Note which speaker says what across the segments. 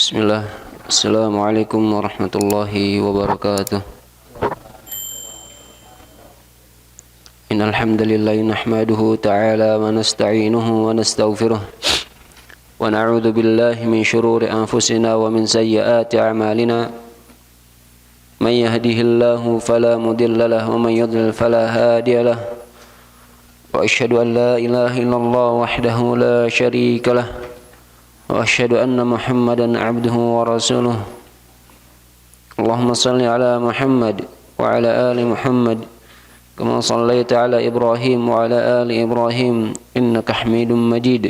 Speaker 1: Bismillah. Assalamualaikum warahmatullahi wabarakatuh. Innal hamdalillah nahmaduhu ta'ala wa nasta'inuhu wa nastaghfiruh wa na'udzu billahi min shururi anfusina wa min sayyiati a'malina. Man yahdihillahu fala mudilla lahu wa man yudlil fala hadiya lahu. Wa asyhadu an la ilaha illallah wahdahu la syarika lahu. وأشهد أن محمدا عبده ورسوله اللهم صل على محمد وعلى آل محمد كما صليت على إبراهيم وعلى آل إبراهيم إنك حميد مجيد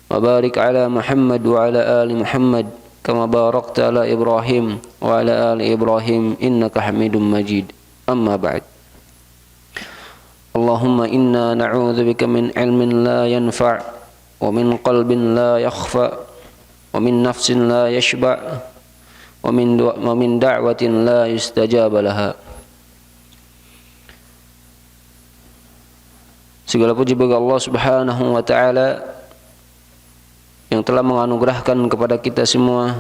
Speaker 1: وبارك على محمد وعلى آل محمد كما باركت على إبراهيم وعلى آل إبراهيم إنك حميد مجيد أما بعد اللهم إنا نعوذ بك من علم لا ينفع ومن قلب لا يخفى ومن نفس لا يشبع ومن دعوة لا يستجاب لها. Segala puji bagi Allah Subhanahu wa taala yang telah menganugerahkan kepada kita semua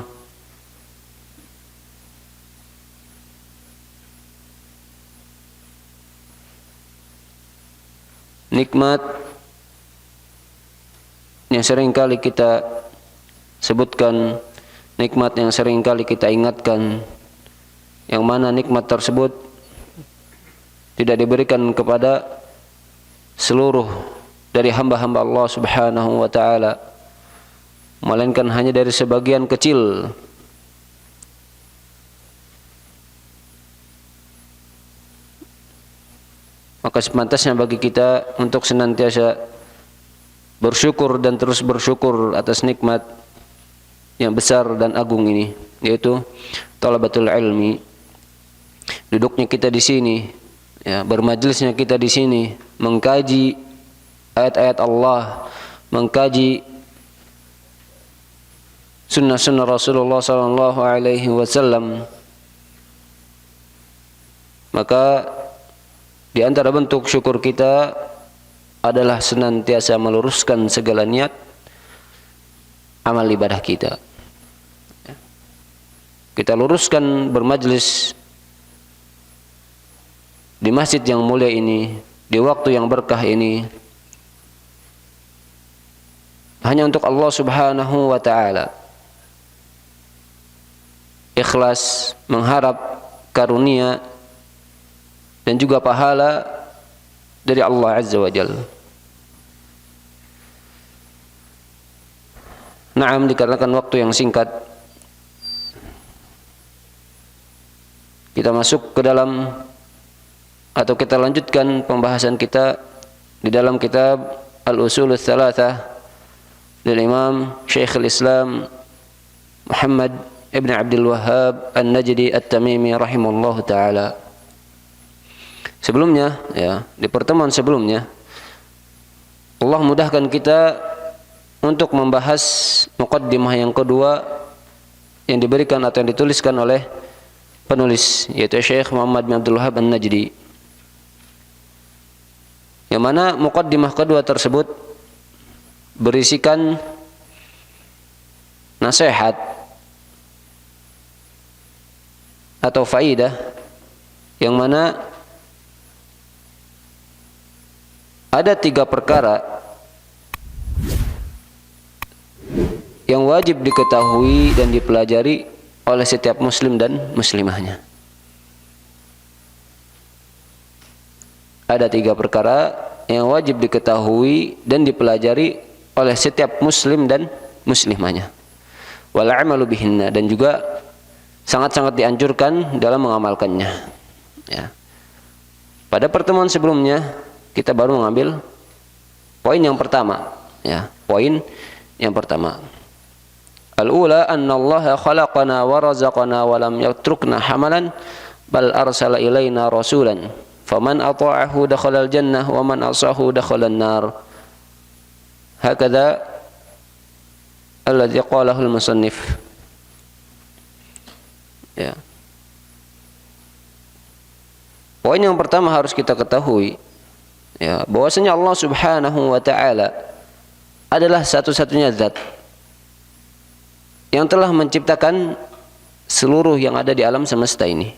Speaker 1: nikmat yang sering kali kita sebutkan, nikmat yang sering kali kita ingatkan, yang mana nikmat tersebut tidak diberikan kepada seluruh dari hamba-hamba Allah Subhanahu wa taala, melainkan hanya dari sebagian kecil. Maka sepantasnya bagi kita untuk senantiasa bersyukur dan terus bersyukur atas nikmat yang besar dan agung ini, yaitu talabatul ilmi. Duduknya kita di sini, ya, bermajlisnya kita di sini, mengkaji ayat-ayat Allah, mengkaji sunnah-sunnah Rasulullah sallallahu alaihi wasallam. Maka di antara bentuk syukur kita adalah senantiasa meluruskan segala niat amal ibadah kita. Kita luruskan bermajlis di masjid yang mulia ini, di waktu yang berkah ini, hanya untuk Allah Subhanahu wa taala. Ikhlas, mengharap karunia dan juga pahala dari Allah Azza wa Jalla. Naam, dikarenakan waktu yang singkat, kita masuk ke dalam atau kita lanjutkan pembahasan kita di dalam kitab Al-Usul Ats-Tsalatsah dari Imam Syekhul Islam Muhammad ibn Abdul Wahhab An-Najdi At-Tamimi rahimallahu taala. Sebelumnya, ya, di pertemuan sebelumnya, Allah mudahkan kita untuk membahas muqaddimah yang kedua yang diberikan atau yang dituliskan oleh penulis, yaitu Syekh Muhammad bin Abdul Wahhab An-Najdi. Yang mana muqaddimah kedua tersebut berisikan nasihat atau faidah yang mana ada 3 perkara yang wajib diketahui dan dipelajari oleh setiap muslim dan muslimahnya. Ada 3 perkara yang wajib diketahui dan dipelajari oleh setiap muslim dan muslimahnya. Wal amalu bihinna, dan juga sangat-sangat dianjurkan dalam mengamalkannya. Ya. Pada pertemuan sebelumnya kita baru mengambil poin yang pertama, ya, poin yang pertama. Al-ula anna Allah khalaqana wa razaqana wa lam yatrukna hamalan bal arsala ilaina rasulan faman ata'ahu dakhala al-jannah wa man asahu dakhala an-nar. Hakadha alladhi qalahu al-musannif. Ya. Poin yang pertama harus kita ketahui, ya, bahwasanya Allah Subhanahu wa taala adalah satu-satunya zat yang telah menciptakan seluruh yang ada di alam semesta ini.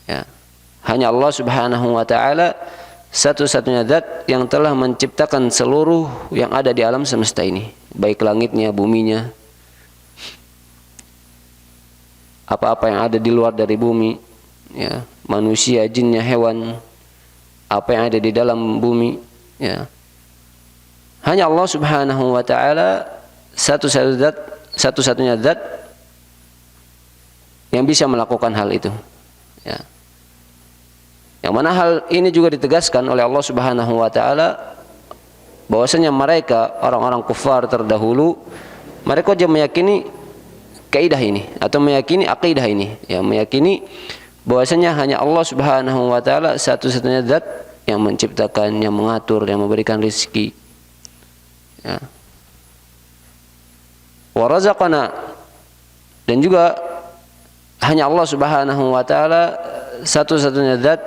Speaker 1: Ya. Hanya Allah Subhanahu wa taala satu-satunya zat yang telah menciptakan seluruh yang ada di alam semesta ini, baik langitnya, buminya, apa-apa yang ada di luar dari bumi, ya, manusia, jinnya, hewan, apa yang ada di dalam bumi, ya. Hanya Allah Subhanahu wa taala satu-satunya zat yang bisa melakukan hal itu, ya. Yang mana hal ini juga ditegaskan oleh Allah Subhanahu wa taala bahwasanya mereka orang-orang kufar terdahulu, mereka juga meyakini kaidah ini atau meyakini akidah ini, ya, meyakini bahwasanya hanya Allah Subhanahu wa taala satu-satunya zat yang menciptakan, yang mengatur, yang memberikan rezeki, ya. Wa razaqana, dan juga hanya Allah Subhanahu wa taala satu-satunya zat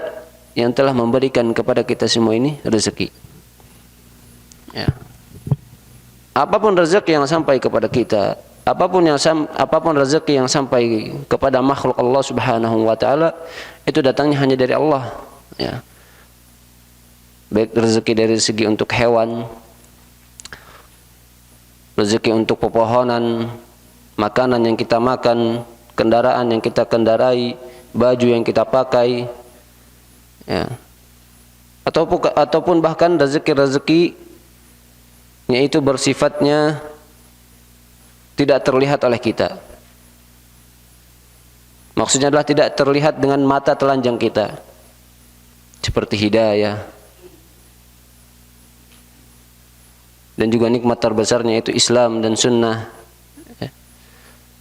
Speaker 1: yang telah memberikan kepada kita semua ini rezeki. Ya. Apapun rezeki yang sampai kepada kita, apapun rezeki yang sampai kepada makhluk Allah Subhanahu wa taala, itu datangnya hanya dari Allah, ya. Baik rezeki dari segi untuk hewan, rezeki untuk pepohonan, makanan yang kita makan, kendaraan yang kita kendarai, baju yang kita pakai, ya. Ataupun bahkan rezeki yaitu bersifatnya tidak terlihat oleh kita. Maksudnya adalah tidak terlihat dengan mata telanjang kita, seperti hidayah, dan juga nikmat terbesarnya itu Islam dan sunnah, ya.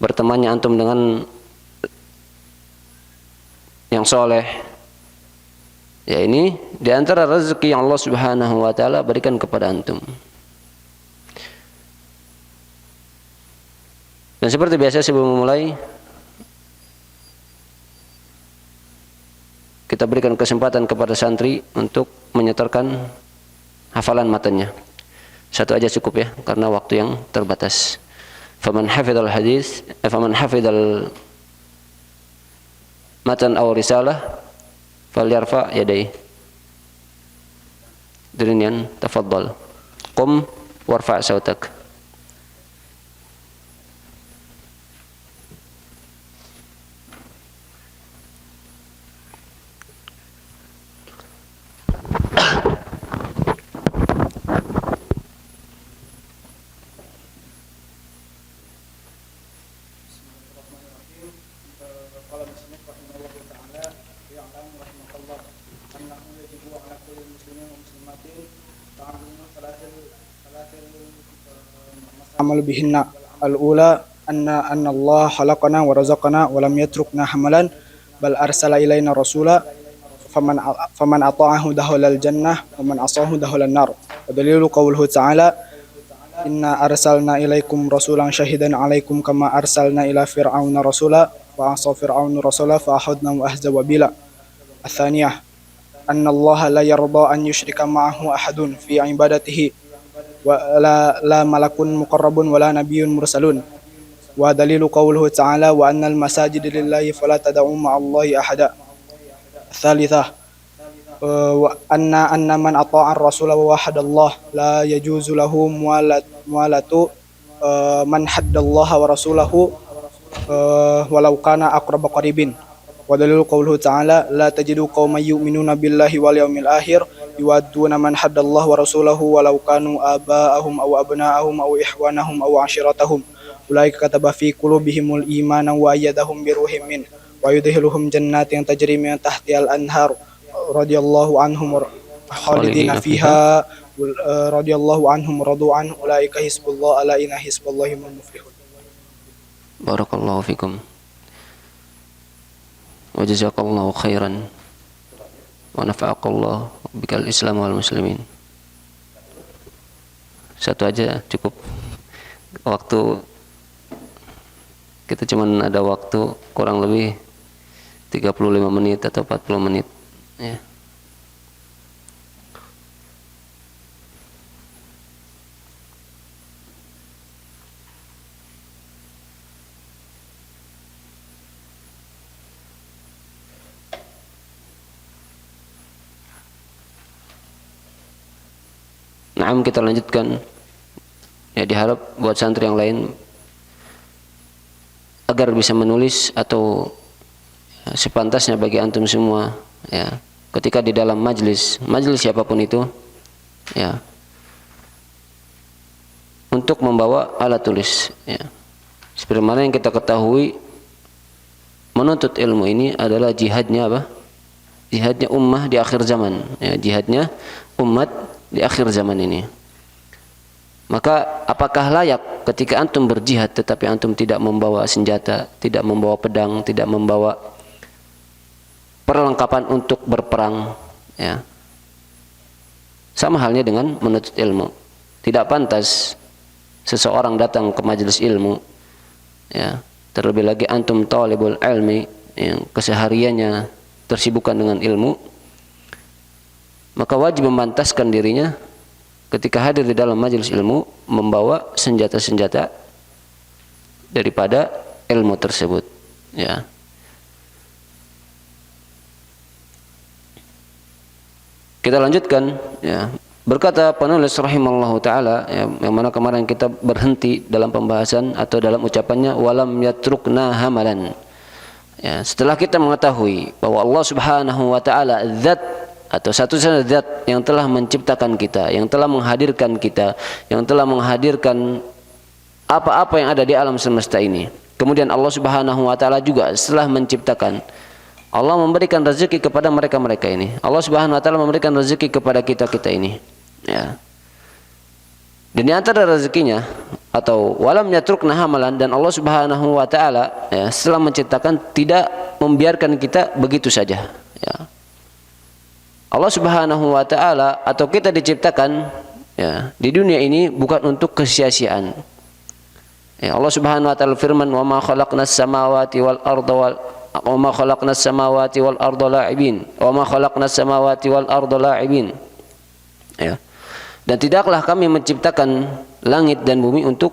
Speaker 1: Bertemannya antum dengan yang soleh, ya, ini diantara rezeki yang Allah Subhanahu wa taala berikan kepada antum. Dan seperti biasa sebelum memulai, kita berikan kesempatan kepada santri untuk menyetorkan hafalan matanya. Satu aja cukup, ya, karena waktu yang terbatas. Faman hafidhal hadis, faman hafidhal matan aw risalah falyarfa yadayhi. Dirian, tafaddal. Qum warfa' sautak.
Speaker 2: amal bihinna. Al-ula anna Allah khalaqana wa razaqana wa lam yatrukna hamalan bal arsala ilaina rasula faman ata'ahu dakhala al-jannah wa man asahu dakhala an-nar. Wa dalilu qawluhu ta'ala inna arsalna ilaikum rasulan syahidan alaikum kama arsalna ila fir'auna rasula fa asa fir'aunu rasula fa akhadnahu ahza wa bila. Atsaniyah anna Allah la yarda an yushrika ma'ahu ahadun fi ibadatihi wa la malakun muqarrabun wa la nabiyyun mursalun. Wa dalilu qawluhu ta'ala wa annal masajida lillahi fala tad'u ma'allahi ahada. Tsalitsah wa anna man ata'a ar-rasul wa wahadallah la yajuzu lahu mualatu man haddallaha wa rasulahu walau kana aqraba qaribin. Wa dalilu qawluhu ta'ala la tajidu qauman yu'minuna billahi wal yawmil akhir yuwadduna man haddallaha wa rasulahu walau kanu aba'ahum aw abna'ahum aw ihwanahum aw ashiratahum ulaika kataba fi qulubihimul imana wa ayyadahum bi ruhim min wa yudkhiluhum jannatin tajri min tahtihal anhar radhiyallahu anhum khalidina fiha radhiyallahu anhum radu an ulaika hizbullah ala inna hizballahi humul muflihun.
Speaker 1: Barakallahu fikum wa jazakallahu khairan wa nafa'akallahu bikal Islam wal muslimin. Satu aja cukup. Waktu kita cuman ada waktu kurang lebih 35 menit atau 40 menit, ya. Naam, kita lanjutkan. Ya, diharap buat santri yang lain agar bisa menulis atau sepantasnya bagi antum semua, ya, ketika di dalam majlis siapapun itu, ya, untuk membawa alat tulis, ya. Seperti mana yang kita ketahui, menuntut ilmu ini adalah jihadnya apa? Jihadnya ummah di akhir zaman, ya, jihadnya umat di akhir zaman ini. Maka apakah layak ketika antum berjihad tetapi antum tidak membawa senjata, tidak membawa pedang, tidak membawa perlengkapan untuk berperang, ya. Sama halnya dengan menuntut ilmu. Tidak pantas seseorang datang ke majelis ilmu, ya, terlebih lagi antum talibul ilmi yang kesehariannya tersibukkan dengan ilmu, maka wajib memantaskan dirinya ketika hadir di dalam majelis ilmu membawa senjata-senjata daripada ilmu tersebut, ya. Kita lanjutkan, ya. Berkata penulis rahimallahu taala, ya, yang mana kemarin kita berhenti dalam pembahasan atau dalam ucapannya walam yatrukna hamalan. Ya, setelah kita mengetahui bahwa Allah Subhanahu wa taala zat atau satu-satunya zat yang telah menciptakan kita, yang telah menghadirkan kita, yang telah menghadirkan apa-apa yang ada di alam semesta ini. Kemudian Allah Subhanahu wa taala juga setelah menciptakan, Allah memberikan rezeki kepada mereka-mereka ini. Allah Subhanahu wa taala memberikan rezeki kepada kita-kita ini, ya. Dan di antara rezekinya atau walam yatrukna hamalan, dan Allah Subhanahu wa taala, ya, setelah menciptakan tidak membiarkan kita begitu saja, ya. Allah Subhanahu wa taala atau kita diciptakan, ya, di dunia ini bukan untuk kesia-siaan. Ya, Allah Subhanahu wa taala firman, "Wa ma khalaqnas samawati wal arda la'ibin." Wa ma khalaqnas samawati wal arda la'ibin. Ya. Dan tidaklah kami menciptakan langit dan bumi untuk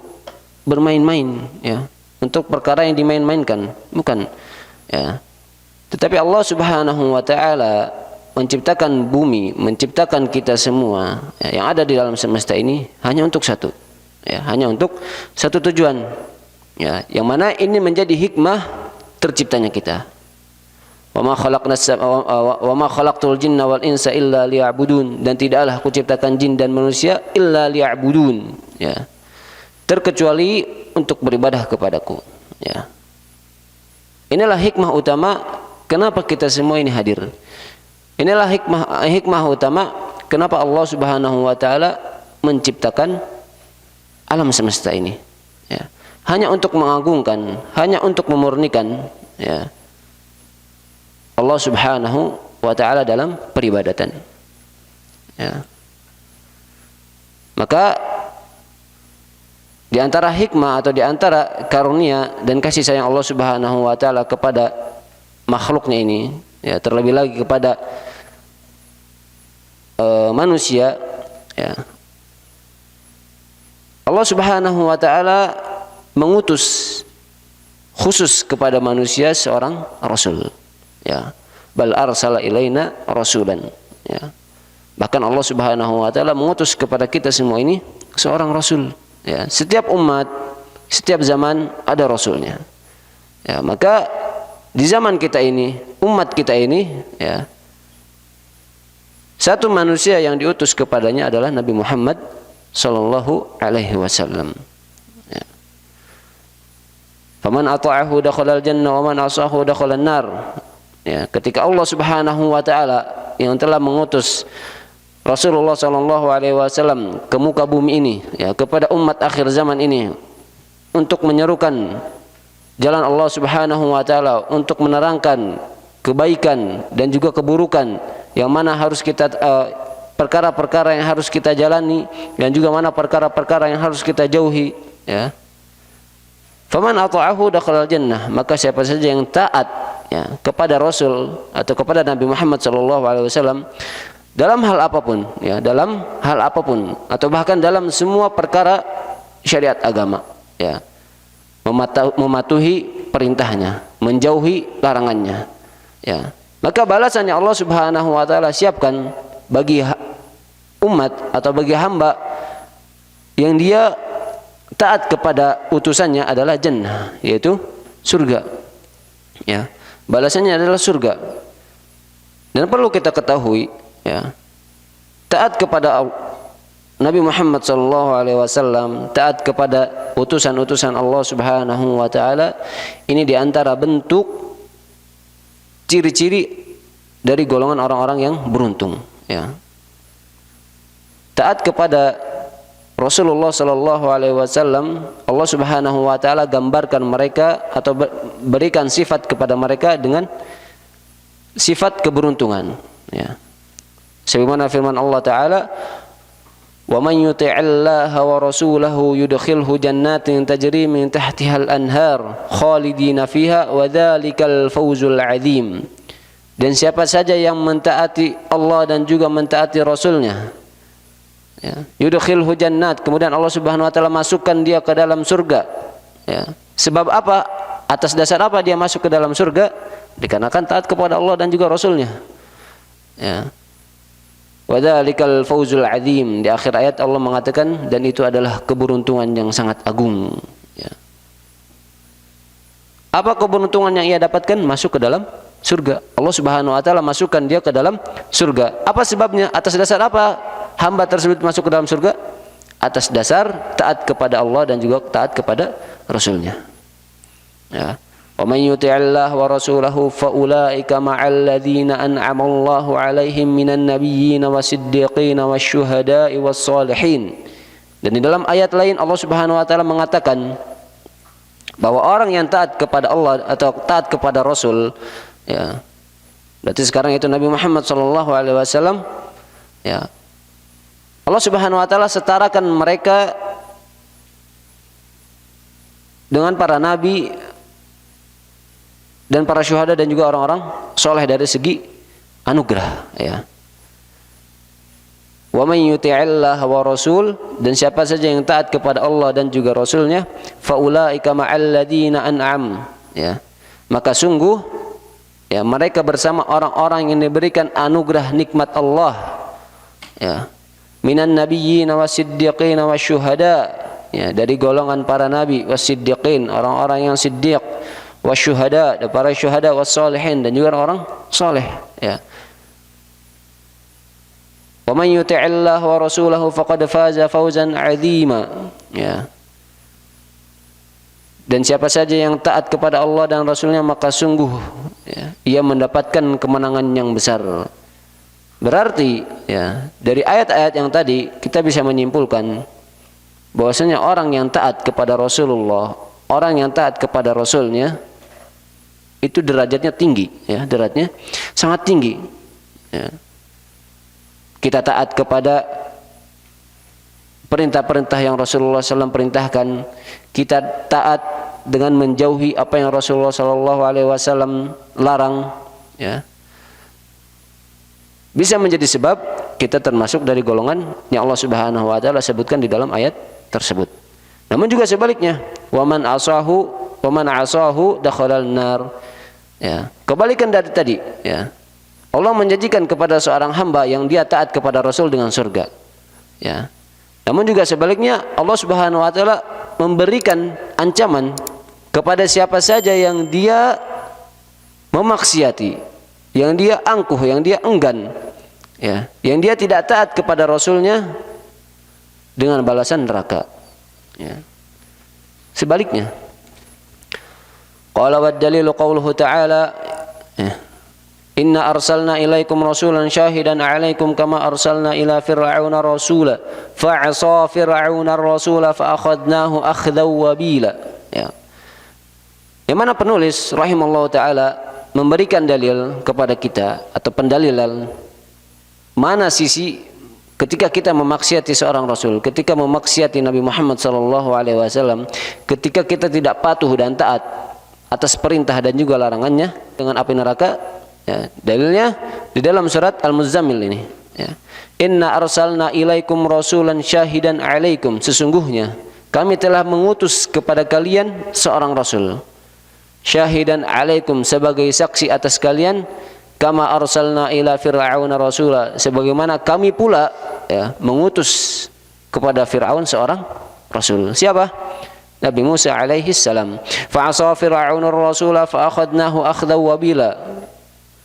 Speaker 1: bermain-main, ya, untuk perkara yang dimain-mainkan, bukan, ya. Tetapi Allah Subhanahu wa taala menciptakan bumi, menciptakan kita semua, ya, yang ada di dalam semesta ini hanya untuk satu, ya, hanya untuk satu tujuan, ya, yang mana ini menjadi hikmah terciptanya kita. Wa ma khalaqtul jinna wal insa illa liya'budun, dan tidaklah aku ciptakan jin dan manusia illa liya'budun, ya, terkecuali untuk beribadah kepadaku, ya. Inilah hikmah utama kenapa kita semua ini hadir. Inilah hikmah utama kenapa Allah Subhanahu wa taala menciptakan alam semesta ini, ya. Hanya untuk mengagungkan, hanya untuk memurnikan, ya, Allah Subhanahu wa taala dalam peribadatan, ya. Maka di antara hikmah atau di antara karunia dan kasih sayang Allah Subhanahu wa taala kepada makhluknya ini, ya, terlebih lagi kepada manusia, ya, Allah Subhanahu wa taala mengutus khusus kepada manusia seorang rasul, ya. Bal arsala ilaina rasulan, ya. Bahkan Allah Subhanahu wa taala mengutus kepada kita semua ini seorang rasul, ya. Setiap umat, setiap zaman ada rasulnya, ya. Maka di zaman kita ini, umat kita ini, ya, satu manusia yang diutus kepadanya adalah Nabi Muhammad sallallahu alaihi wasallam. Ya. Faman ata'ahu dakhalal jannah wa man asahu dakhalan nar. Ya, ketika Allah Subhanahu wa taala yang telah mengutus Rasulullah sallallahu alaihi wasallam ke muka bumi ini, ya, kepada umat akhir zaman ini untuk menyerukan jalan Allah Subhanahu wa taala, untuk menerangkan kebaikan dan juga keburukan yang mana harus kita perkara-perkara yang harus kita jalani dan juga mana perkara-perkara yang harus kita jauhi, ya. Faman ata'ahu dakhalal jannah, maka siapa saja yang taat, ya, kepada Rasul atau kepada Nabi Muhammad sallallahu alaihi wasallam dalam hal apapun, ya, dalam hal apapun atau bahkan dalam semua perkara syariat agama, ya, mematuhi perintahnya, menjauhi larangannya, ya, maka balasannya Allah Subhanahu wa taala siapkan bagi umat atau bagi hamba yang dia taat kepada utusannya adalah jannah, yaitu surga. Ya, balasannya adalah surga. Dan perlu kita ketahui, ya, taat kepada Nabi Muhammad SAW, taat kepada utusan-utusan Allah Subhanahu wa taala, ini diantara bentuk ciri-ciri dari golongan orang-orang yang beruntung, ya. Taat kepada Rasulullah sallallahu alaihi wasallam, Allah Subhanahu wa taala gambarkan mereka atau berikan sifat kepada mereka dengan sifat keberuntungan, ya. Sebagaimana firman Allah taala, "Wa man yuti'illaha wa rasulahu yudkhilhu jannatin tajri min tahtiha al-anhar khalidina fiha wa dzalikal fawzul 'adzim." Dan siapa saja yang mentaati Allah dan juga mentaati Rasulnya, ya, yudkhilhu jannat, kemudian Allah Subhanahu wa taala masukkan dia ke dalam surga, ya. Sebab apa? Atas dasar apa dia masuk ke dalam surga? Dikarenakan taat kepada Allah dan juga Rasulnya, ya. Wa dzalikal fawzul 'adzim. Di akhir ayat Allah mengatakan, dan itu adalah keberuntungan yang sangat agung, ya. Apa keberuntungan yang ia dapatkan? Masuk ke dalam surga. Allah Subhanahu wa taala masukkan dia ke dalam surga. Apa sebabnya? Atas dasar apa hamba tersebut masuk ke dalam surga? Atas dasar taat kepada Allah dan juga taat kepada Rasulnya, ya. Wa man yuti'illah wa rasulahu fa ulaika ma'al ladzina an'ama Allahu 'alaihim minan nabiyyin wasiddiqin wasyuhada'i wassalihin. Dan di dalam ayat lain Allah Subhanahu wa taala mengatakan bahwa orang yang taat kepada Allah atau taat kepada Rasul, ya, berarti sekarang itu Nabi Muhammad sallallahu alaihi wasallam, ya, Allah Subhanahu wa taala setarakan mereka dengan para nabi dan para syuhada dan juga orang-orang soleh dari segi anugerah, ya. Wa man yuti'illah wa rasul, dan siapa saja yang taat kepada Allah dan juga Rasulnya, fa ulaika ma'al ladzina an'am, ya, maka sungguh, ya, mereka bersama orang-orang yang diberikan anugerah nikmat Allah, ya, minan nabiyyin wasiddiqin wasyuhada, ya, dari golongan para nabi, wasiddiqin, orang-orang yang siddiq, wasyuhada, dan para syuhada, wassalihin, dan juga orang saleh, ya. Wa man yuti'illah wa rasulahu faqad faza fawzan 'adzima, ya. Dan siapa saja yang taat kepada Allah dan Rasulnya, maka sungguh, ya, ia mendapatkan kemenangan yang besar. Berarti, ya, dari ayat-ayat yang tadi kita bisa menyimpulkan bahwasanya orang yang taat kepada Rasulullah, orang yang taat kepada Rasulnya, itu derajatnya tinggi, ya, derajatnya sangat tinggi, ya. Kita taat kepada perintah-perintah yang Rasulullah SAW perintahkan, kita taat dengan menjauhi apa yang Rasulullah SAW larang, ya, bisa menjadi sebab kita termasuk dari golongan yang Allah Subhanahu wa taala sebutkan di dalam ayat tersebut. Namun juga sebaliknya, wa man asahu dakhalal nar, ya. Kebalikan dari tadi, ya. Allah menjanjikan kepada seorang hamba yang dia taat kepada Rasul dengan surga, ya. Namun juga sebaliknya, Allah Subhanahu wa taala memberikan ancaman kepada siapa saja yang dia memaksiati, yang dia angkuh, yang dia enggan, ya, yang dia tidak taat kepada Rasulnya, dengan balasan neraka, ya. Sebaliknya, qala wad dalilu qauluhu ta'ala, ya, inna arsalna ilaikum rasulan syahidan 'alaikum kama arsalna ila fir'auna rasula fa'asa fir'auna rasula fa akhadnahu akhdaw wabila, ya. Yang mana penulis rahimallahu taala memberikan dalil kepada kita atau pendalilan mana sisi ketika kita memaksiati seorang rasul, ketika memaksiati Nabi Muhammad SAW, ketika kita tidak patuh dan taat atas perintah dan juga larangannya dengan api neraka, ya. Dalilnya di dalam surat Al-Muzammil ini, ya. Inna arsalna ilaikum rasulan syahidan 'alaikum, sesungguhnya kami telah mengutus kepada kalian seorang rasul, syahidan 'alaikum, sebagai saksi atas kalian, kama arsalna ila fir'auna rasula, sebagaimana kami pula ya mengutus kepada Fir'aun seorang rasul. Siapa? Nabi Musa alaihi salam. Fa'asa fir'aunur rasula fa akhadnahu akhdan wabila.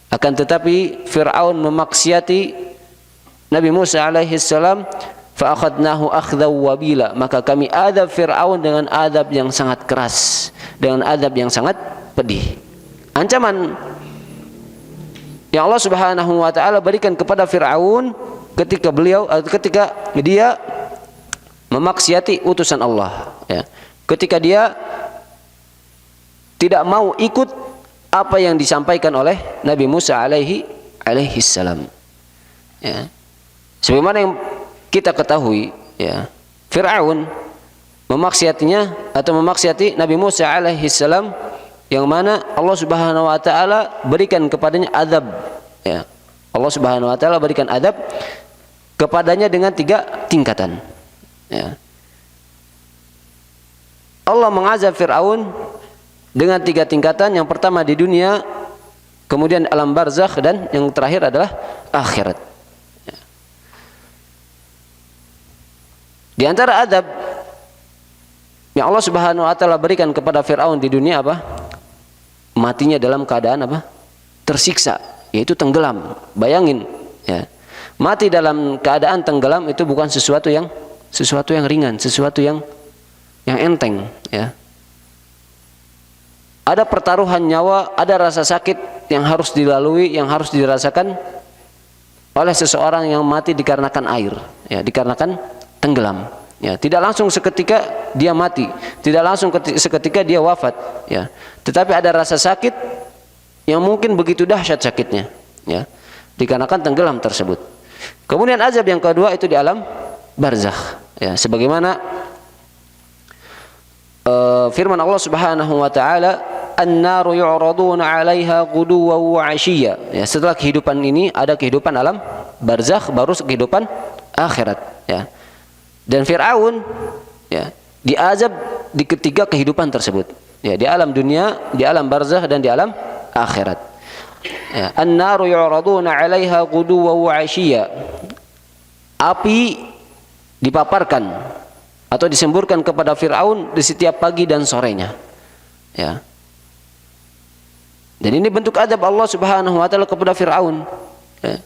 Speaker 1: Akan tetapi Fir'aun memaksiati Nabi Musa alaihi salam, fa akhadnahu akhdan wabila, maka kami adab Fir'aun dengan adab yang sangat keras, dengan adab yang sangat pedih. Ancaman yang Allah Subhanahu wa taala berikan kepada Fir'aun ketika dia memaksiati utusan Allah, ya. Ketika dia tidak mau ikut apa yang disampaikan oleh Nabi Musa alaihi salam, ya. Sebagaimana yang kita ketahui, ya, Fir'aun memaksiatinya atau memaksiati Nabi Musa alaihi salam, yang mana Allah Subhanahu wa taala berikan kepadanya azab, ya. Allah Subhanahu wa taala berikan azab kepadanya dengan 3 tingkatan, ya. Allah mengazab Fir'aun dengan 3 tingkatan. Yang pertama di dunia, kemudian alam barzakh, dan yang terakhir adalah akhirat, ya. Di antara azab yang Allah Subhanahu wa taala berikan kepada Fir'aun di dunia apa? Matinya dalam keadaan apa? Tersiksa, yaitu tenggelam. Bayangin, ya. Mati dalam keadaan tenggelam itu bukan sesuatu yang ringan, sesuatu yang enteng, ya. Ada pertaruhan nyawa, ada rasa sakit yang harus dilalui, yang harus dirasakan oleh seseorang yang mati dikarenakan air, ya, dikarenakan tenggelam, ya. Tidak langsung seketika dia mati, tidak langsung seketika dia wafat, ya. Tetapi ada rasa sakit yang mungkin begitu dahsyat sakitnya, ya, dikarenakan tenggelam tersebut. Kemudian azab yang kedua itu di alam barzakh, ya, sebagaimana firman Allah Subhanahu wa taala, an-naru yu'raduna 'alaiha ghuduwan wa 'ashiyya, ya. Setelah kehidupan ini ada kehidupan alam barzakh, baru kehidupan akhirat, ya. Dan Fir'aun, ya, diazab di ketiga kehidupan tersebut, ya, di alam dunia, di alam barzakh, dan di alam akhirat, ya. An-naru yu'raduna 'alaiha ghuduwan wa 'ashiyya, api dipaparkan atau disemburkan kepada Fir'aun di setiap pagi dan sorenya, ya. Dan ini bentuk adab Allah Subhanahu wa taala kepada Fir'aun, ya.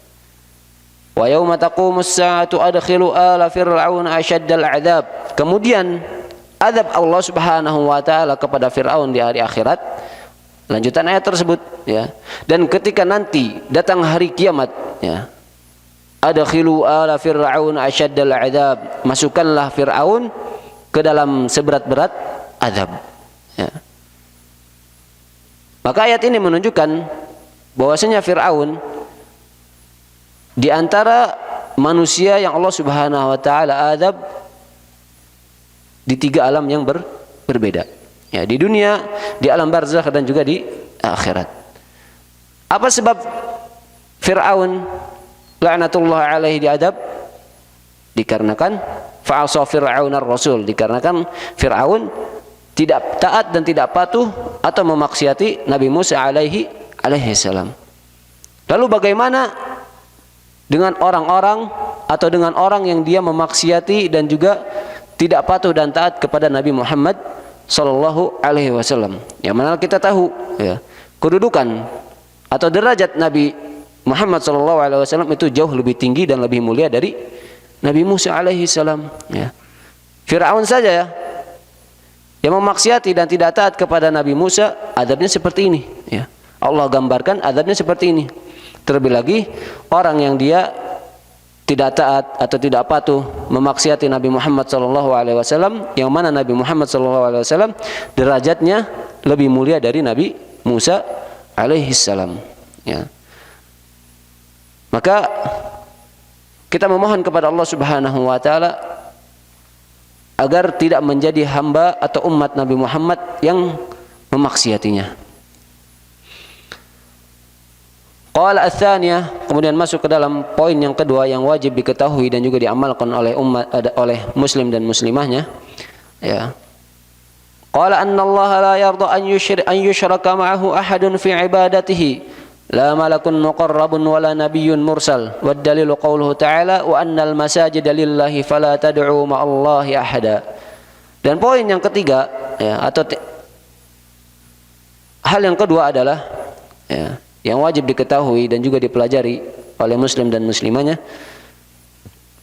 Speaker 1: Wa yauma taqumus sa'atu adkhilu ala fir'aun asyaddal 'adzab. Kemudian adab Allah Subhanahu wa taala kepada Fir'aun di hari akhirat, lanjutan ayat tersebut, ya. Dan ketika nanti datang hari kiamat, ya, adkhilu ala fir'aun asyaddal 'adzab, masukkanlah Fir'aun ke dalam seberat-berat azab, ya. Maka ayat ini menunjukkan bahwasanya Fir'aun di antara manusia yang Allah Subhanahu wa taala azab di 3 alam yang berbeda, ya, di dunia, di alam barzakh, dan juga di akhirat. Apa sebab Fir'aun laknatullah alaihi diadab? Dikarenakan fa'asa fir'aunar rasul, dikarenakan Fir'aun tidak taat dan tidak patuh atau memaksiati Nabi Musa alaihi salam. Lalu bagaimana dengan orang-orang atau dengan orang yang dia memaksiati dan juga tidak patuh dan taat kepada Nabi Muhammad sallallahu alaihi wasallam? Yang mana kita tahu, ya, kedudukan atau derajat Nabi Muhammad sallallahu alaihi wasallam itu jauh lebih tinggi dan lebih mulia dari Nabi Musa alaihi salam, ya. Fir'aun saja, ya, yang memaksiati dan tidak taat kepada Nabi Musa, adabnya seperti ini, ya. Allah gambarkan adabnya seperti ini. Terlebih lagi orang yang dia tidak taat atau tidak patuh memaksiati Nabi Muhammad SAW, yang mana Nabi Muhammad SAW derajatnya lebih mulia dari Nabi Musa alaihissalam, ya. Maka kita memohon kepada Allah Subhanahu wa taala agar tidak menjadi hamba atau umat Nabi Muhammad yang memaksiatinya. Qala ats-tsaniyah, kemudian masuk ke dalam poin yang kedua yang wajib diketahui dan juga diamalkan oleh oleh muslim dan muslimahnya, ya. Qala anna Allah la yarda an yushraka ma'ahu ahadun fi ibadatihi la malakun muqarrabun wala nabiyyun mursal. Wad dalilu qauluhu ta'ala wa annal masajida lillahi fala tad'u ma'allahi ahada. Dan poin yang ketiga, ya, atau hal yang kedua adalah, ya, yang wajib diketahui dan juga dipelajari oleh muslim dan muslimahnya,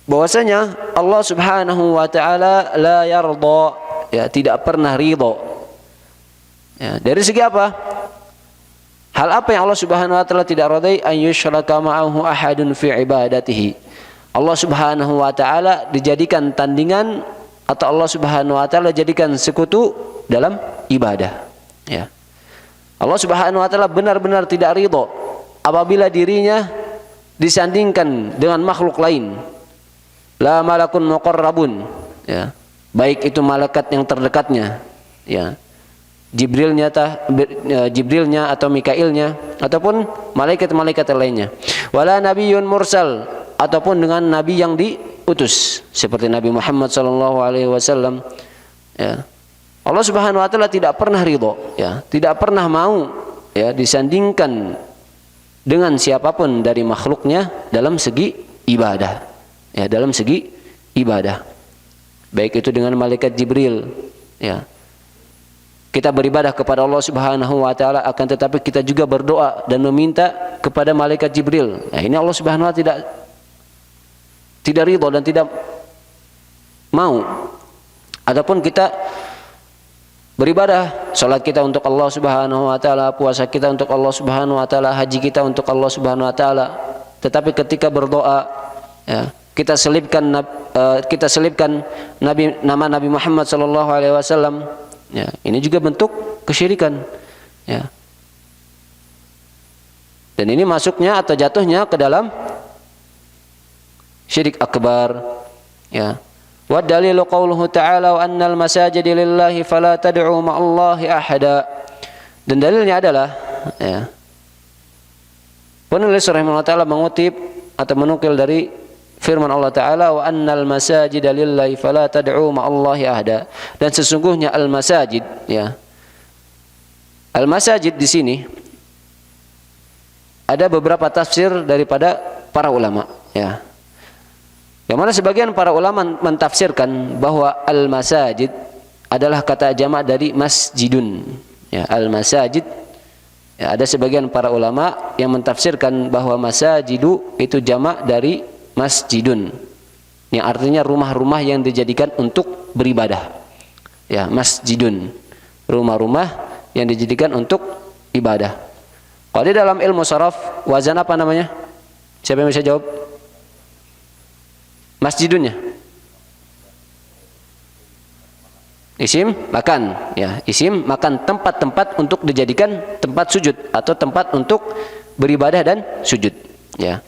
Speaker 1: bahwasanya Allah Subhanahu wa taala la yarda, ya, tidak pernah ridha. Ya, dari segi apa? Hal apa yang Allah Subhanahu wa taala tidak radai? An yusyraka ma'ahu ahadun fi ibadatihi. Allah Subhanahu wa taala dijadikan tandingan, atau Allah Subhanahu wa taala jadikan sekutu dalam ibadah. Ya. Allah Subhanahu wa taala benar-benar tidak ridha apabila dirinya disandingkan dengan makhluk lain. La malakun muqarrabun, ya. Baik itu malaikat yang terdekatnya, ya. Jibrilnya atau Mikailnya, ataupun malaikat-malaikat lainnya. Wala nabiyyun mursal, ataupun dengan nabi yang diutus seperti Nabi Muhammad sallallahu alaihi wasallam, ya. Allah Subhanahu wa taala tidak pernah ridha, ya, tidak pernah mau, ya, disandingkan dengan siapapun dari makhluknya dalam segi ibadah, ya, dalam segi ibadah. Baik itu dengan malaikat Jibril, ya. Kita beribadah kepada Allah Subhanahu wa taala, akan tetapi kita juga berdoa dan meminta kepada malaikat Jibril. Nah, ini Allah Subhanahu wa taala tidak ridha dan tidak mau. Adapun kita beribadah, salat kita untuk Allah Subhanahu wa taala, puasa kita untuk Allah Subhanahu wa taala, haji kita untuk Allah Subhanahu wa taala, tetapi ketika berdoa, ya, kita selipkan nama Nabi Muhammad sallallahu alaihi wasallam, ya, ini juga bentuk kesyirikan, ya. Dan ini masuknya atau jatuhnya ke dalam syirik akbar, ya. Wa dalilu qauluhu ta'ala wa annal masajida lillahi fala tad'u ma'allahi ahada. Dan dalilnya adalah, ya, penulis rahimahullah ta'ala mengutip atau menukil dari firman Allah Ta'ala wa annal masajida lillahi fala tad'u ma'allahi ahada. Dan sesungguhnya al-masajid, ya, al-masajid di sini ada beberapa tafsir daripada para ulama, ya. Yang mana sebagian para ulama mentafsirkan bahwa al-masajid adalah kata jamak dari masjidun, ya, al-masajid, ya, ada sebagian para ulama yang mentafsirkan bahwa masajidu itu jamak dari masjidun, yang artinya rumah-rumah yang dijadikan untuk beribadah, ya, masjidun, rumah-rumah yang dijadikan untuk ibadah. Kalau di dalam ilmu sharaf, wazan apa namanya? Siapa yang bisa jawab? Masjidunnya isim makan, ya, isim makan, tempat-tempat untuk dijadikan tempat sujud atau tempat untuk beribadah dan sujud, ya.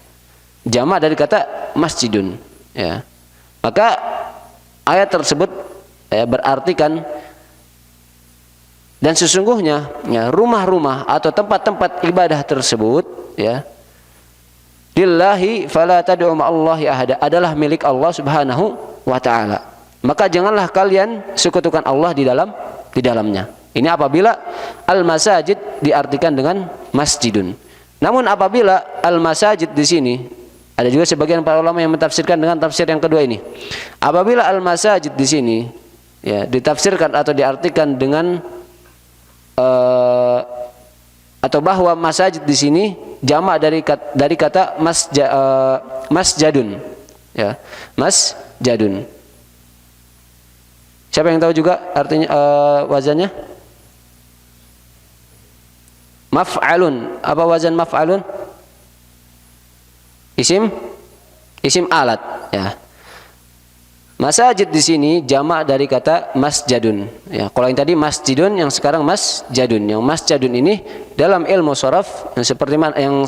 Speaker 1: Jamak dari kata masjidun, ya. Maka ayat tersebut, ya, berartikan dan sesungguhnya, ya, rumah-rumah atau tempat-tempat ibadah tersebut, ya, lillahi fala tad'u ma'allahi ahada, adalah milik Allah Subhanahu wa taala. Maka janganlah kalian sekutukan Allah di dalamnya. Ini apabila al-masajid diartikan dengan masjidun. Namun apabila al-masajid di sini, ada juga sebagian para ulama yang mentafsirkan dengan tafsir yang kedua ini. Apabila al-masajid di sini, ya, ditafsirkan atau diartikan dengan atau bahwa masajid di sini jamak dari kata masjadun, ya, masjadun. Siapa yang tahu juga artinya, wazannya? Maf'alun. Apa wazan maf'alun? Isim alat, ya. Masajid di sini jamak dari kata masjadun, ya. Kalau yang tadi masjidun, yang sekarang masjadun. Yang masjadun ini dalam ilmu sharaf yang seperti yang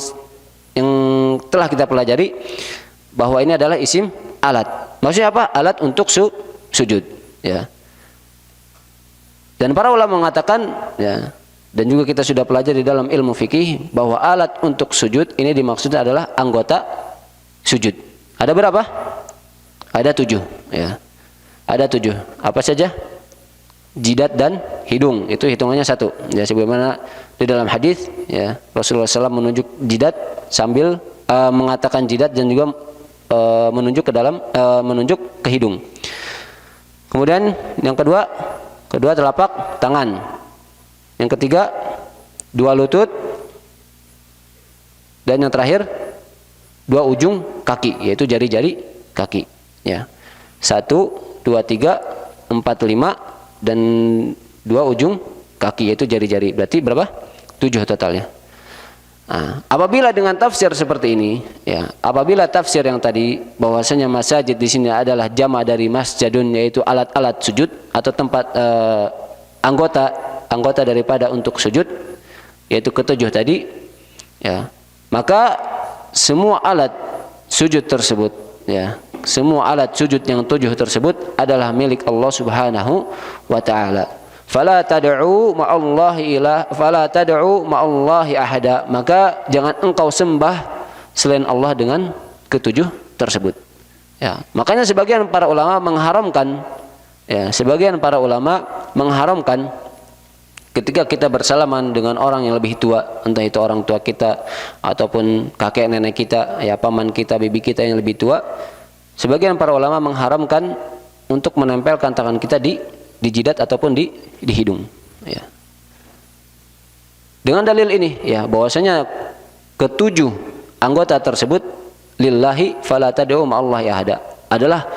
Speaker 1: telah kita pelajari, bahwa ini adalah isim alat. Maksudnya apa? Alat untuk sujud, ya. Dan para ulama mengatakan, ya, dan juga kita sudah pelajari dalam ilmu fikih, bahwa alat untuk sujud ini dimaksudnya adalah anggota sujud. Ada berapa? Ada 7, ya. Ada 7. Apa saja? jidat dan hidung. Itu hitungannya satu. Ya, sebagaimana di dalam hadis ya, Rasulullah SAW menunjuk jidat sambil mengatakan jidat dan juga menunjuk ke hidung. Kemudian yang kedua telapak tangan. Yang ketiga dua lutut, dan yang terakhir dua ujung kaki, yaitu jari-jari kaki. Ya, 1, 2, 3, 4, 5 dan dua ujung kaki, yaitu jari-jari. Berarti berapa? 7 totalnya. Nah, apabila dengan tafsir seperti ini, ya, apabila tafsir yang tadi bahwasanya masajid di sini adalah jama' dari masjidun, yaitu alat-alat sujud atau tempat anggota daripada untuk sujud, yaitu ketujuh tadi, ya, maka semua alat sujud tersebut, ya, semua alat sujud yang 7 tersebut adalah milik Allah Subhanahu wa taala. Fala tad'u ma'allahi ahada, maka jangan engkau sembah selain Allah dengan ketujuh tersebut. Ya, makanya sebagian para ulama mengharamkan ketika kita bersalaman dengan orang yang lebih tua, entah itu orang tua kita ataupun kakek nenek kita, ya, paman kita, bibi kita yang lebih tua, sebagian para ulama mengharamkan untuk menempelkan tangan kita di jidat ataupun di hidung, ya. Dengan dalil ini, ya, bahwasanya ketujuh anggota tersebut lillahi fala tad'u ma'allahi ahada, adalah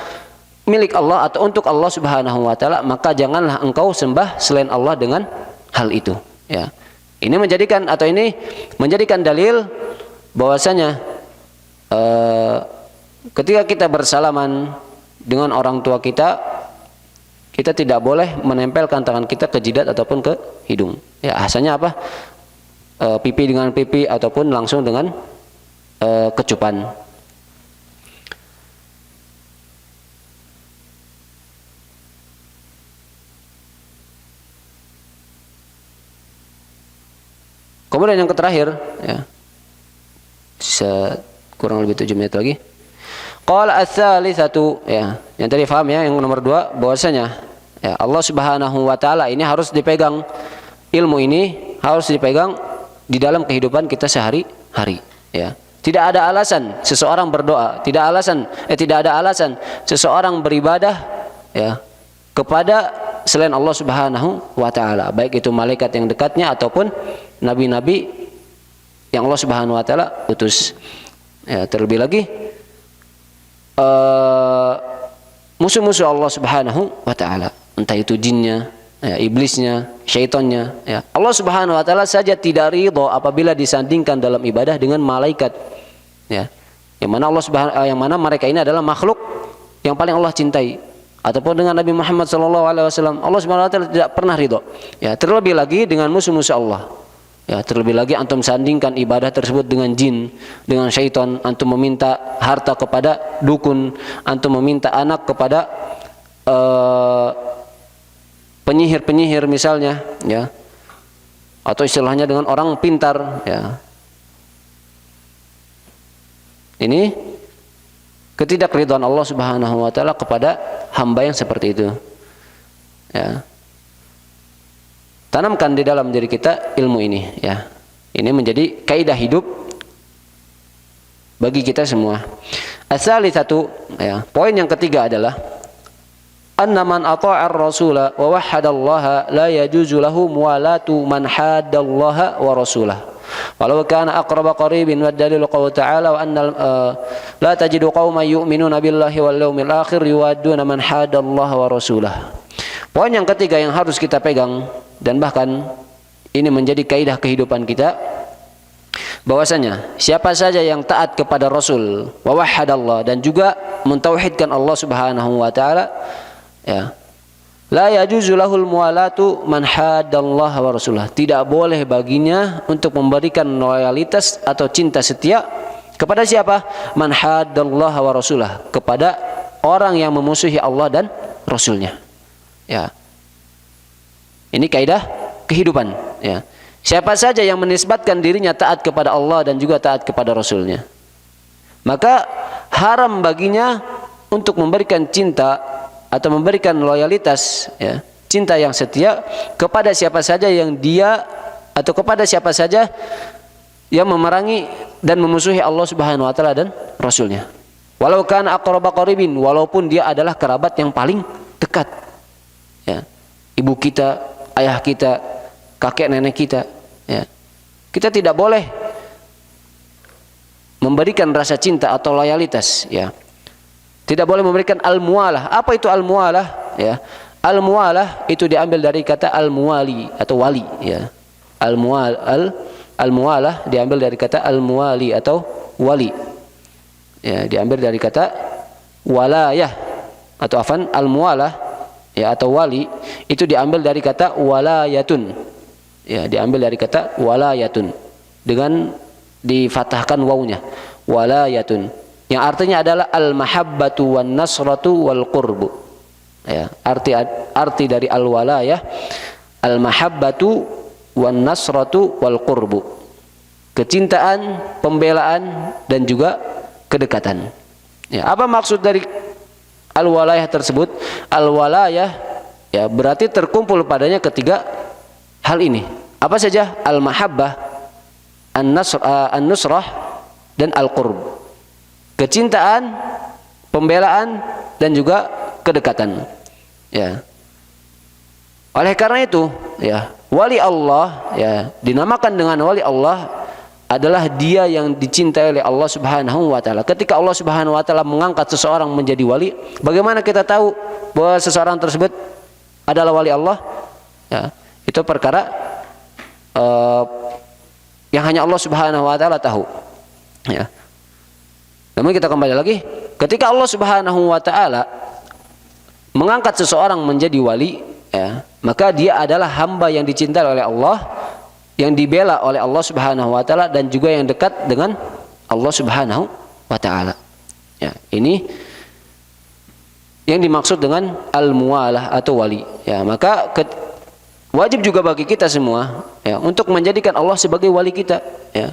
Speaker 1: milik Allah atau untuk Allah Subhanahu wa taala, maka janganlah engkau sembah selain Allah dengan hal itu, ya. Ini menjadikan dalil bahwasanya ketika kita bersalaman dengan orang tua kita tidak boleh menempelkan tangan kita ke jidat ataupun ke hidung. Ya, asalnya apa? Pipi dengan pipi ataupun langsung dengan kecupan. Kemudian yang terakhir, ya, kurang lebih 7 menit lagi. Qala ats-tsalitsatu, ya, yang tadi paham ya, yang nomor 2, bahwasanya, ya, Allah Subhanahu wa taala ini harus dipegang, ilmu ini harus dipegang di dalam kehidupan kita sehari-hari, ya. Tidak ada alasan seseorang berdoa, tidak ada alasan seseorang beribadah, ya, kepada selain Allah Subhanahu wa taala, baik itu malaikat yang dekatnya ataupun nabi-nabi yang Allah Subhanahu wa taala utus. Ya, terlebih lagi musuh-musuh Allah Subhanahu wa taala, entah itu jinnya, ya, iblisnya, syaitannya, ya. Allah Subhanahu wa taala saja tidak ridha apabila disandingkan dalam ibadah dengan malaikat, ya. Yang mana mereka ini adalah makhluk yang paling Allah cintai, ataupun dengan Nabi Muhammad SAW, Allah Subhanahu wa taala tidak pernah ridha. Ya, terlebih lagi dengan musuh-musuh Allah. Ya, terlebih lagi antum sandingkan ibadah tersebut dengan jin, dengan syaitan, antum meminta harta kepada dukun, antum meminta anak kepada penyihir-penyihir misalnya, ya, atau istilahnya dengan orang pintar, ya. Ini ketidakridhaan Allah Subhanahu wa taala kepada hamba yang seperti itu, ya. Tanamkan di dalam diri kita ilmu ini, ya. Ini menjadi kaidah hidup bagi kita semua. Ats-tsalitsatu, ya, poin yang ketiga adalah anna man ata'ar rasula wa wahhadallaha la yajuzu lahu muwalatu man haddallaha wa rasulah walau kana aqraba qaribin, wa dalil qaul ta'ala wa anna la tajidu qauman yu'minuna billahi wal yawmil akhir yuwadduna man haddallaha wa rasulah. Poin yang ketiga yang harus kita pegang, dan bahkan ini menjadi kaidah kehidupan kita, bahwasanya siapa saja yang taat kepada Rasul wa wahhadallah, dan juga mentauhidkan Allah Subhanahu wa taala, ya, la yajuzu lahul muwalatu man haddallaha wa rasulah, tidak boleh baginya untuk memberikan loyalitas atau cinta setia kepada siapa? Man haddallaha wa rasulah, kepada orang yang memusuhi Allah dan Rasulnya, ya. Ini kaidah kehidupan, ya. Siapa saja yang menisbatkan dirinya taat kepada Allah dan juga taat kepada Rasulnya, maka haram baginya untuk memberikan cinta atau memberikan loyalitas, ya, cinta yang setia kepada siapa saja yang dia atau kepada siapa saja yang memerangi dan memusuhi Allah Subhanahu wa taala dan Rasulnya. Walau kana aqraba qaribin, walaupun dia adalah kerabat yang paling dekat. Ya. Ibu kita, ayah kita, kakek nenek kita, ya. Kita tidak boleh memberikan rasa cinta atau loyalitas, ya. Tidak boleh memberikan al-muwalah. Apa itu al-muwalah? Ya. Al-muwalah itu diambil dari kata al-muwali atau wali, ya. Al-muwalah diambil dari kata al-muwali atau wali. Ya, diambil dari kata walayah atau afan al-muwalah, ya, atau wali itu diambil dari kata walayatun. Ya, diambil dari kata walayatun dengan difathahkan wawunya. Walayatun yang artinya adalah al-mahabbatu wan nasratu wal qurbu. Ya, arti dari al-walayah al-mahabbatu wan nasratu wal qurbu. Kecintaan, pembelaan dan juga kedekatan. Ya, apa maksud dari al-walayah tersebut? Al-walayah, ya, berarti terkumpul padanya ketiga hal ini. Apa saja? Al-mahabbah, an-nusrah dan al-qurb. Kecintaan, pembelaan dan juga kedekatan. Ya. Oleh karena itu, ya, wali Allah, ya, dinamakan dengan wali Allah adalah dia yang dicintai oleh Allah Subhanahu wa taala. Ketika Allah Subhanahu wa taala mengangkat seseorang menjadi wali, bagaimana kita tahu bahwa seseorang tersebut adalah wali Allah? Ya, itu perkara yang hanya Allah Subhanahu wa taala tahu. Ya. Namun kita kembali lagi, ketika Allah Subhanahu wa taala mengangkat seseorang menjadi wali, ya, maka dia adalah hamba yang dicintai oleh Allah, yang dibela oleh Allah Subhanahu wa taala dan juga yang dekat dengan Allah Subhanahu wa taala. Ya, ini yang dimaksud dengan al-muwalah atau wali. Ya, maka wajib juga bagi kita semua, ya, untuk menjadikan Allah sebagai wali kita, ya.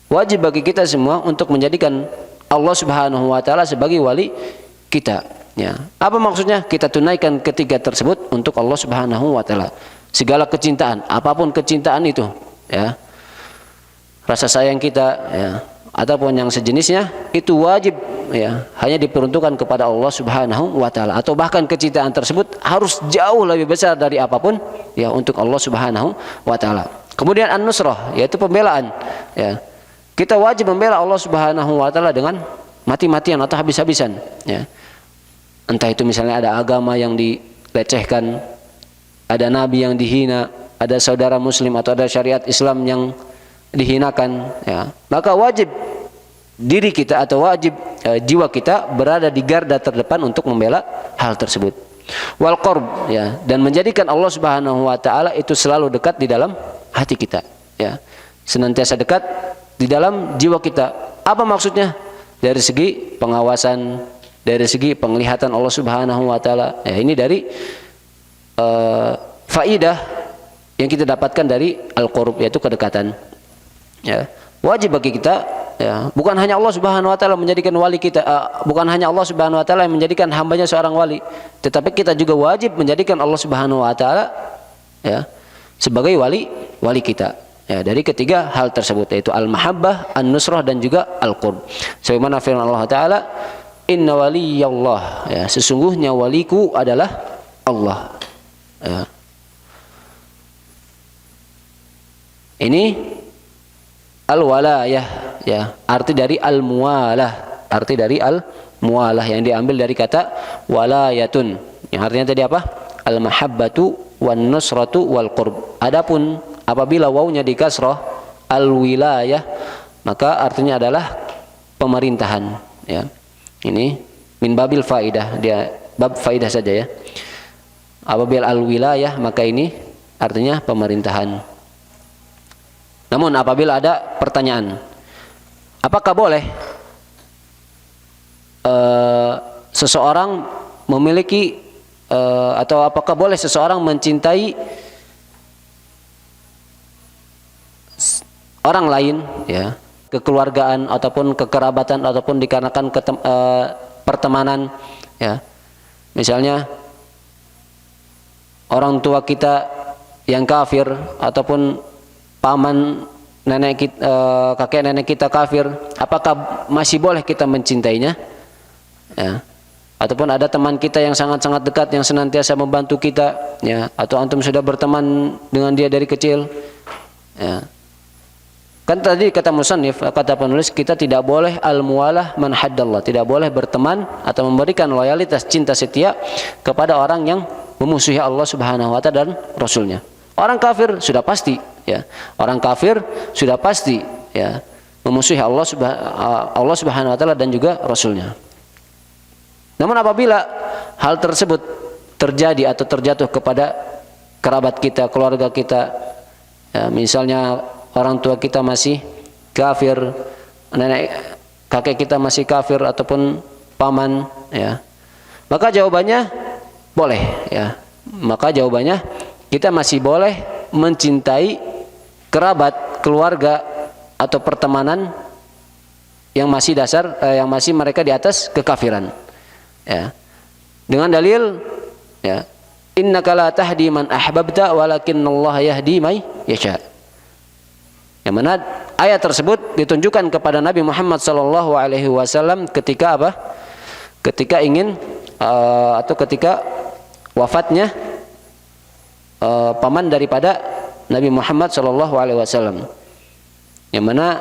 Speaker 1: Wajib bagi kita semua untuk menjadikan Allah Subhanahu wa taala sebagai wali kita, ya. Apa maksudnya? Kita tunaikan ketiga tersebut untuk Allah Subhanahu wa taala. Segala kecintaan, apapun kecintaan itu, ya, rasa sayang kita, ya, ataupun yang sejenisnya, itu wajib, ya, hanya diperuntukkan kepada Allah Subhanahu wa taala, atau bahkan kecintaan tersebut harus jauh lebih besar dari apapun, ya, untuk Allah Subhanahu wa taala. Kemudian an-nusrah, yaitu pembelaan, ya. Kita wajib membela Allah Subhanahu wa taala dengan mati-matian atau habis-habisan, ya. Entah itu misalnya ada agama yang dilecehkan, ada nabi yang dihina, ada saudara muslim atau ada syariat Islam yang dihinakan, ya, maka wajib diri kita atau wajib jiwa kita berada di garda terdepan untuk membela hal tersebut. Wal qurb, ya, dan menjadikan Allah Subhanahu wa taala itu selalu dekat di dalam hati kita, ya, senantiasa dekat di dalam jiwa kita. Apa maksudnya? Dari segi pengawasan, dari segi penglihatan Allah Subhanahu wa taala. Ya, ini dari faidah yang kita dapatkan dari al-qurb, yaitu kedekatan. Ya, wajib bagi kita, ya, bukan hanya Allah Subhanahu wa taala menjadikan wali kita, bukan hanya Allah Subhanahu wa taala yang menjadikan hambanya seorang wali, tetapi kita juga wajib menjadikan Allah Subhanahu wa taala, ya, sebagai wali kita. Ya, dari ketiga hal tersebut, yaitu al-mahabbah, an-nusrah dan juga al-qurb. Sebagaimana firman Allah taala, inna waliyallah, ya, sesungguhnya waliku adalah Allah. Ya. Ini al-walayah, ya, arti dari al-muwalah, arti dari al-muwalah yang diambil dari kata walayatun, yang artinya tadi apa? Al-mahabbatu wan nusratu wal qurb. Adapun apabila wawunya di kasrah, al-wilayah, maka artinya adalah pemerintahan, ya. Ini min babil faidah, dia bab faidah saja, ya. Apabila al-wilayah, maka ini artinya pemerintahan. Namun apabila ada pertanyaan, apakah boleh seseorang memiliki atau apakah boleh seseorang mencintai orang lain, ya, kekeluargaan ataupun kekerabatan ataupun dikarenakan pertemanan, ya. Misalnya orang tua kita yang kafir ataupun paman kakek nenek kita kafir, apakah masih boleh kita mencintainya? Ya. Ataupun ada teman kita yang sangat-sangat dekat yang senantiasa membantu kita, ya, atau antum sudah berteman dengan dia dari kecil, ya. Kan tadi kata musannif, kata penulis, kita tidak boleh al-muwalah man haddallah, tidak boleh berteman atau memberikan loyalitas cinta setia kepada orang yang memusuhi Allah Subhanahu wa taala dan Rasulnya. Orang kafir sudah pasti, ya. Orang kafir sudah pasti, ya, memusuhi Allah Subhanahu wa taala dan juga Rasulnya. Namun apabila hal tersebut terjadi atau terjatuh kepada kerabat kita, keluarga kita, ya, misalnya orang tua kita masih kafir, kakek kita masih kafir ataupun paman, ya, maka jawabannya boleh, ya. Maka jawabannya kita masih boleh mencintai kerabat, keluarga atau pertemanan yang masih yang masih mereka di atas kekafiran. Ya. Dengan dalil, ya, innaka la tahdi man ahbabta walakinallaha yahdi may yasha. Yang mana ayat tersebut ditunjukkan kepada Nabi Muhammad sallallahu alaihi wasallam ketika apa? Ketika ingin atau ketika wafatnya paman daripada Nabi Muhammad sallallahu alaihi wasallam. Yang mana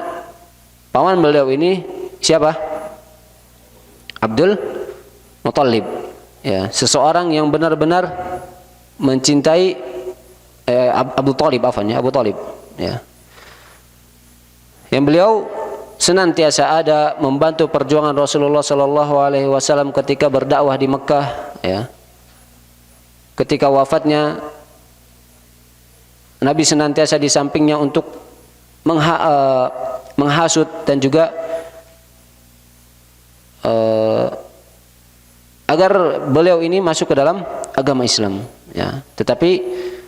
Speaker 1: paman beliau ini siapa? Abdul Muthalib, ya, seseorang yang benar-benar mencintai Abu Thalib, Abu Thalib, ya, yang beliau senantiasa ada membantu perjuangan Rasulullah Sallallahu Alaihi Wasallam ketika berdakwah di Mekah, ya. Ketika wafatnya, Nabi senantiasa di sampingnya untuk menghasut dan juga agar beliau ini masuk ke dalam agama Islam, ya. Tetapi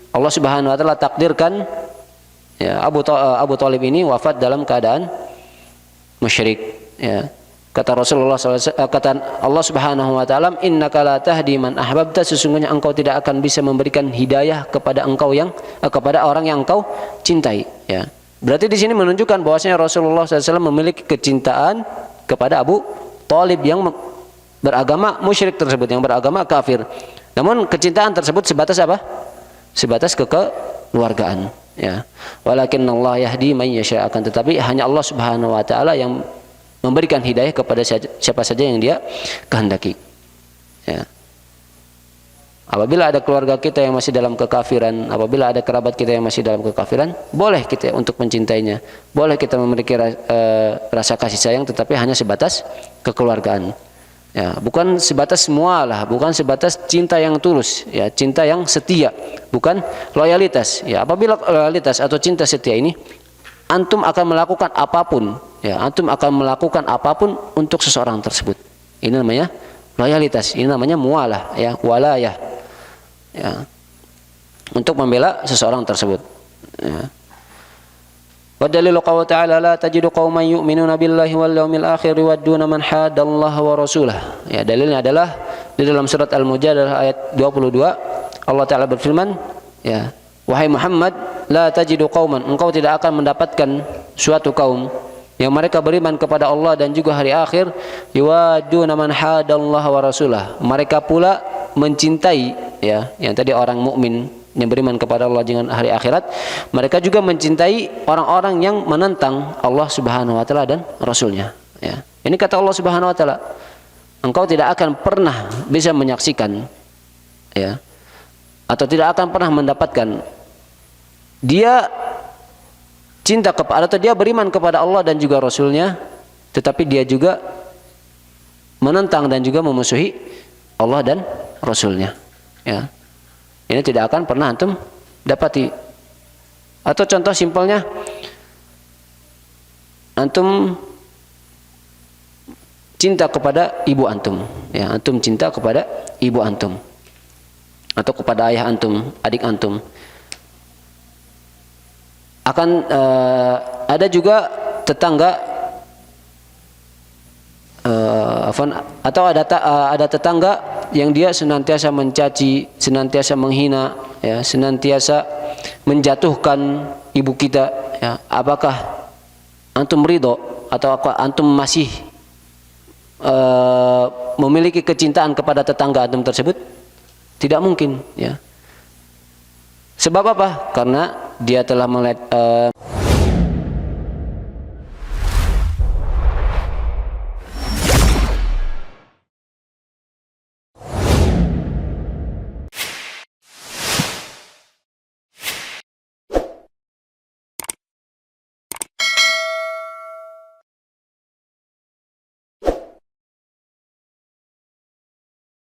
Speaker 1: Allah Subhanahu wa taala takdirkan, ya, Abu Thalib ini wafat dalam keadaan musyrik, ya. Kata Rasulullah SAW, kata Allah Subhanahu wa taala, innaka la tahdi man ahbabta, sesungguhnya engkau tidak akan bisa memberikan hidayah kepada kepada orang yang engkau cintai, ya. Berarti di sini menunjukkan bahwasanya Rasulullah SAW memiliki kecintaan kepada Abu Thalib yang beragama musyrik tersebut, yang beragama kafir. Namun kecintaan tersebut sebatas apa? Sebatas kekeluargaan, ya. Walakinnallaha yahdi may yasha, akan tetapi hanya Allah Subhanahu wa taala yang memberikan hidayah kepada siapa saja yang Dia kehendaki, ya. Apabila ada keluarga kita yang masih dalam kekafiran, apabila ada kerabat kita yang masih dalam kekafiran, boleh kita untuk mencintainya, boleh kita memiliki rasa kasih sayang, tetapi hanya sebatas kekeluargaan, ya, bukan sebatas mualah, bukan sebatas cinta yang tulus, ya, cinta yang setia, bukan loyalitas, ya. Apabila loyalitas atau cinta setia ini, antum akan melakukan apapun, ya, antum akan melakukan apapun untuk seseorang tersebut. Ini namanya loyalitas, ini namanya mualah, ya, walayah, ya, untuk membela seseorang tersebut, ya. Wa dalilu qawli ta'ala la tajidu qauman yu'minuna billahi wal yawmil akhir yuwadduna man haddallaha wa rasulah. Ya, dalilnya adalah di dalam surat Al-Mujadalah ayat 22, Allah Ta'ala berfirman, ya, wahai Muhammad, la tajidu qauman, engkau tidak akan mendapatkan suatu kaum yang mereka beriman kepada Allah dan juga hari akhir, yuwadduna man haddallaha wa rasulah, mereka pula mencintai, ya, yang tadi orang mukmin yang beriman kepada Allah dengan hari akhirat, mereka juga mencintai orang-orang yang menentang Allah Subhanahu wa taala dan Rasulnya, ya. Ini kata Allah Subhanahu wa taala, engkau tidak akan pernah bisa menyaksikan, ya, atau tidak akan pernah mendapatkan dia cinta kepada, atau dia beriman kepada Allah dan juga Rasulnya, tetapi dia juga menentang dan juga memusuhi Allah dan Rasulnya, ya. Ini tidak akan pernah antum dapati. Atau contoh simpelnya, antum cinta kepada ibu antum, ya, antum cinta kepada ibu antum atau kepada ayah antum, adik antum. Akan ada juga tetangga, atau ada tetangga yang dia senantiasa mencaci, senantiasa menghina, ya senantiasa menjatuhkan ibu kita, ya, apakah antum ridho atau antum masih memiliki kecintaan kepada tetangga antum tersebut? Tidak mungkin, ya. Sebab apa? Karena dia telah